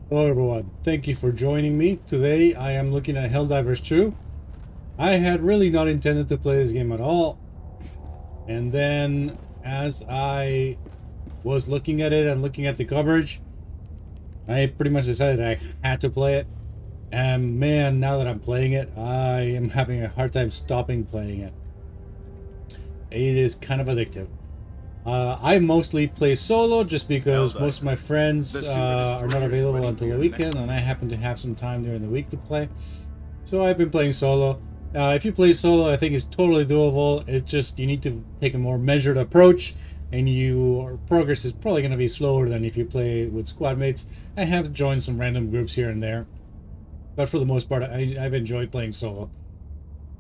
Hello everyone, thank you for joining me. Today I am looking at Helldivers 2. I had really not intended to play this game at all. And then as I was looking at it and looking at the coverage, I pretty much decided I had to play it. And man, now that I'm playing it, I am having a hard time stopping playing it. It is kind of addictive. I mostly play solo just because most of my friends are not available until the weekend, and I happen to have some time during the week to play. So I've been playing solo. If you play solo, I think it's totally doable. It's just you need to take a more measured approach, and your progress is probably going to be slower than if you play with squad mates. I have joined some random groups here and there, but for the most part, I've enjoyed playing solo.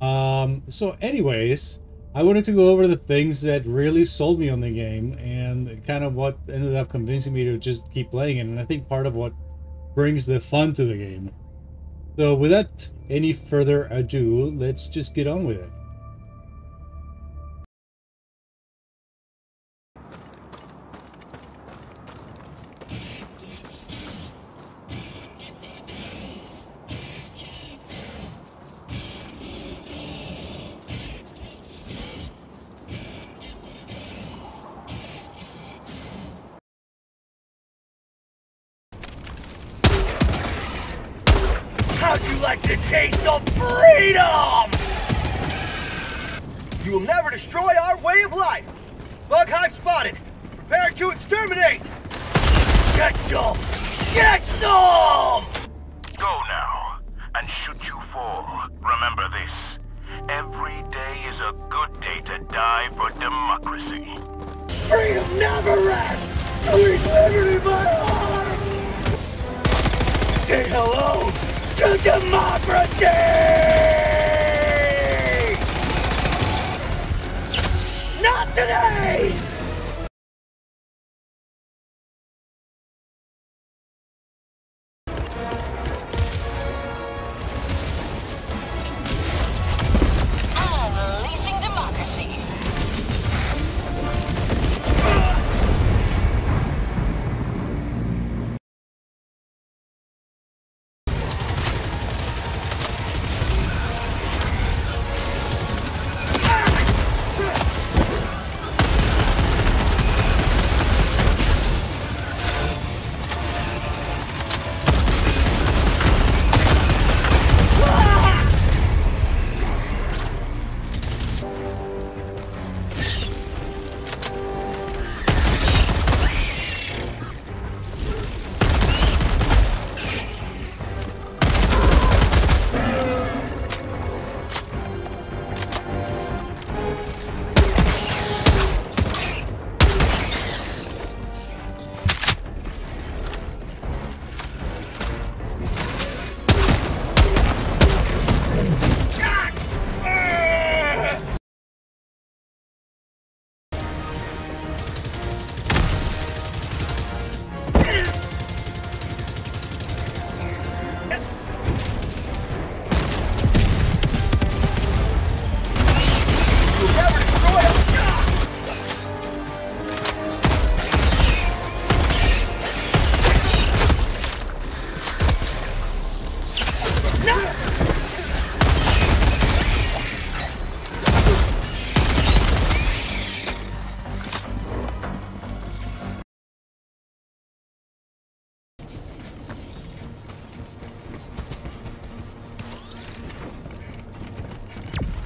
So anyways, I wanted to go over the things that really sold me on the game and kind of what ended up convincing me to just keep playing it, and I think part of what brings the fun to the game. So without any further ado, let's just get on with it. How'd you like the taste of freedom? You will never destroy our way of life. Bug hive spotted. Prepare to exterminate. Get some! Get some! Go now, and should you fall, remember this. Every day is a good day to die for democracy. Freedom never rests! To eat liberty by arms! Say hello to democracy! Not today! Unleashing democracy.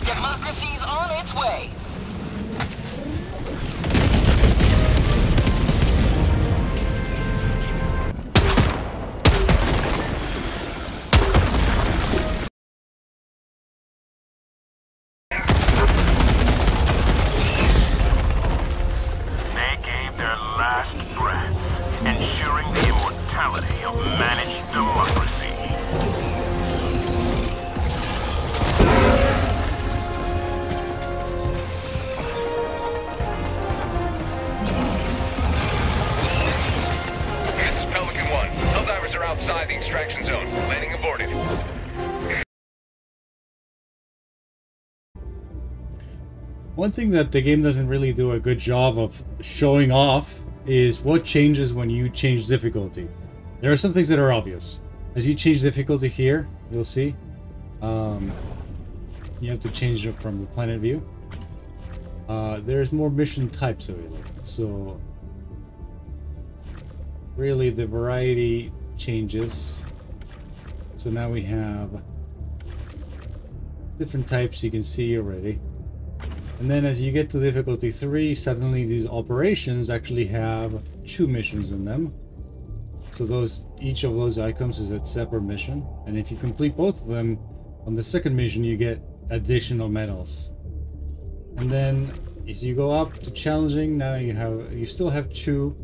Democracy's on its way. They gave their last breath, ensuring the immortality of managed democracy. This is Pelican 1. Helldivers are outside the extraction zone. Landing aborted. One thing that the game doesn't really do a good job of showing off is what changes when you change difficulty. There are some things that are obvious. As you change difficulty here, you'll see. You have to change it from the planet view. There's more mission types available. So really the variety changes. So now we have different types you can see already. And then as you get to difficulty 3, suddenly these operations actually have 2 missions in them. So each of those items is a separate mission. And if you complete both of them, on the second mission you get additional medals. And then as you go up to challenging, now you still have 2,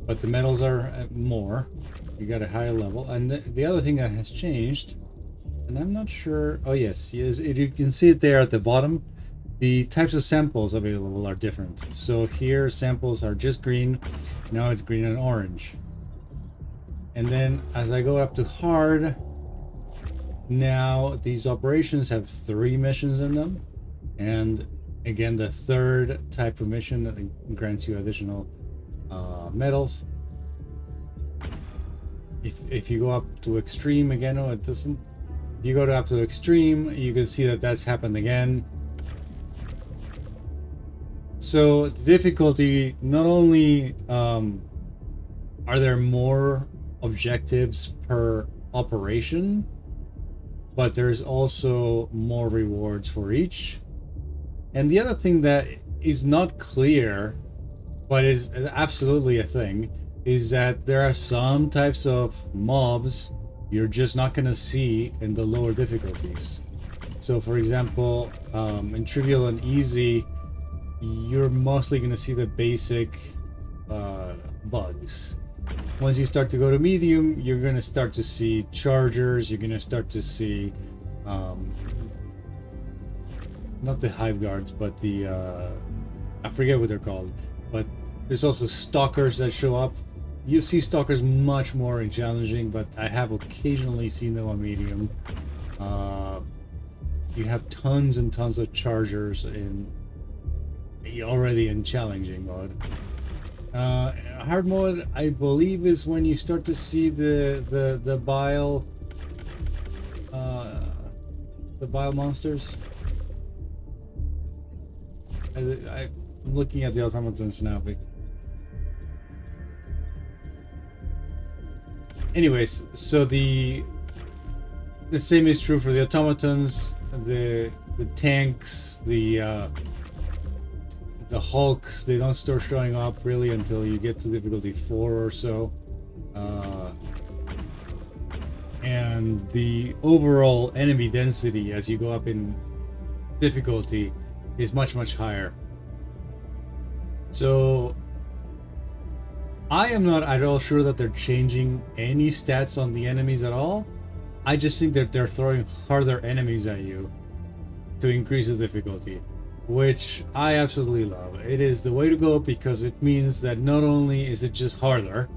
but the medals are more. You got a higher level. And the other thing that has changed, and I'm not sure, oh yes, you can see it there at the bottom. The types of samples available are different. So here samples are just green, now it's green and orange. And then as I go up to hard, now these operations have 3 missions in them. And again, the third type of mission grants you additional medals. If you go up to extreme again, oh it doesn't. If you go up to extreme, you can see that that's happened again. So the difficulty, not only are there more objectives per operation, but there's also more rewards for each. And the other thing that is not clear, but is absolutely a thing, is that there are some types of mobs you're just not going to see in the lower difficulties. So for example, in trivial and easy, you're mostly going to see the basic bugs. Once you start to go to medium, you're going to start to see chargers, you're going to start to see not the hive guards, but the I forget what they're called, but there's also stalkers that show up. You see stalkers much more in challenging, but I have occasionally seen them on medium. You have tons and tons of chargers already in challenging mode. Hard mode, I believe, is when you start to see the bile monsters. I'm looking at the automatons now, but anyways, so the same is true for the automatons, the tanks, the hulks. They don't start showing up really until you get to difficulty 4 or so, and the overall enemy density as you go up in difficulty is much higher. So I am not at all sure that they're changing any stats on the enemies at all. I just think that they're throwing harder enemies at you to increase the difficulty, which I absolutely love. It is the way to go because it means that not only is it just harder,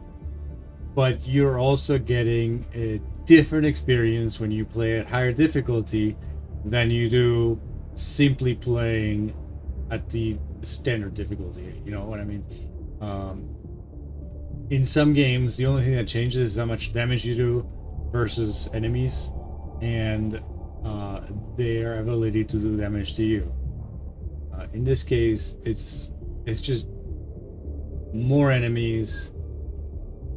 but you're also getting a different experience when you play at higher difficulty than you do simply playing at the standard difficulty. You know what I mean? In some games, the only thing that changes is how much damage you do versus enemies, and their ability to do damage to you. In this case, it's just more enemies,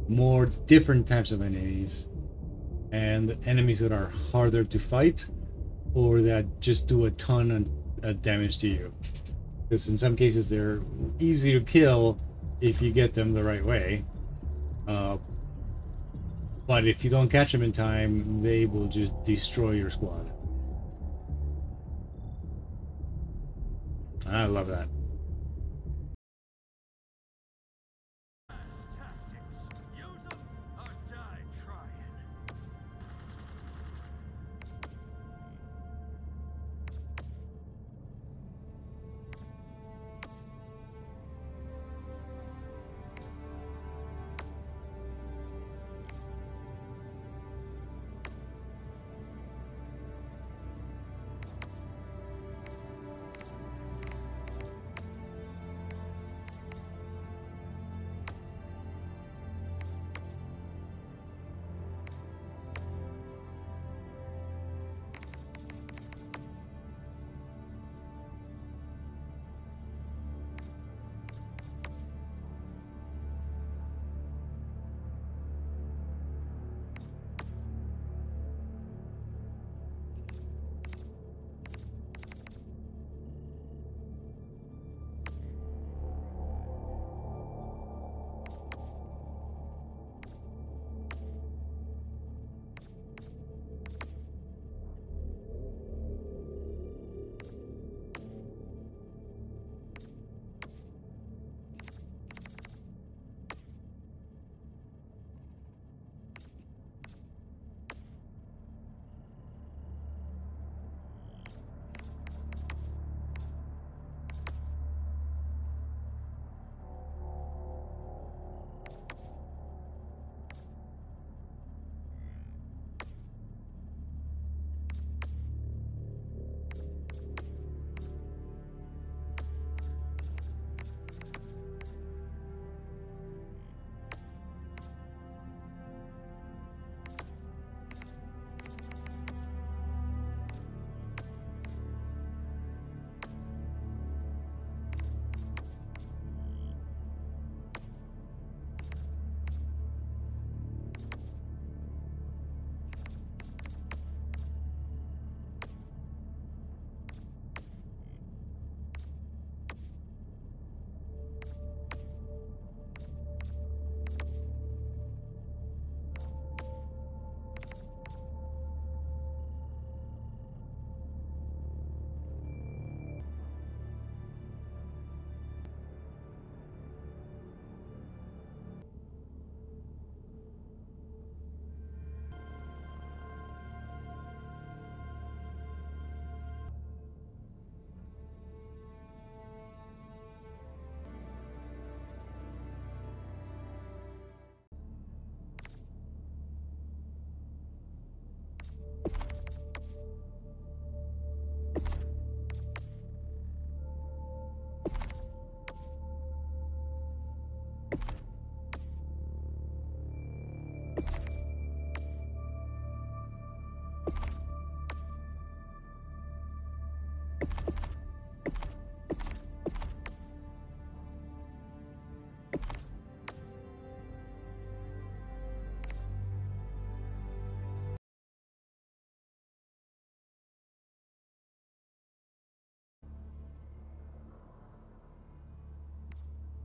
more different types of enemies, and enemies that are harder to fight or that just do a ton of damage to you. Because in some cases they're easy to kill if you get them the right way. But if you don't catch them in time, they will just destroy your squad. I love that.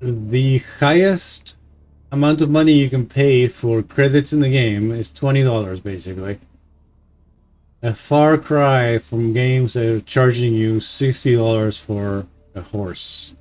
The highest amount of money you can pay for credits in the game is $20, basically. A far cry from games that are charging you $60 for a horse.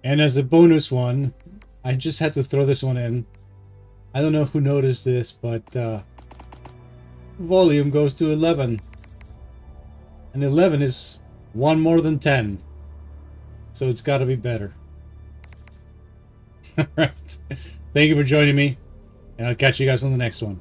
And as a bonus one, I just had to throw this one in. I don't know who noticed this, but volume goes to 11. And 11 is one more than 10. So it's got to be better. Alright. Thank you for joining me, and I'll catch you guys on the next one.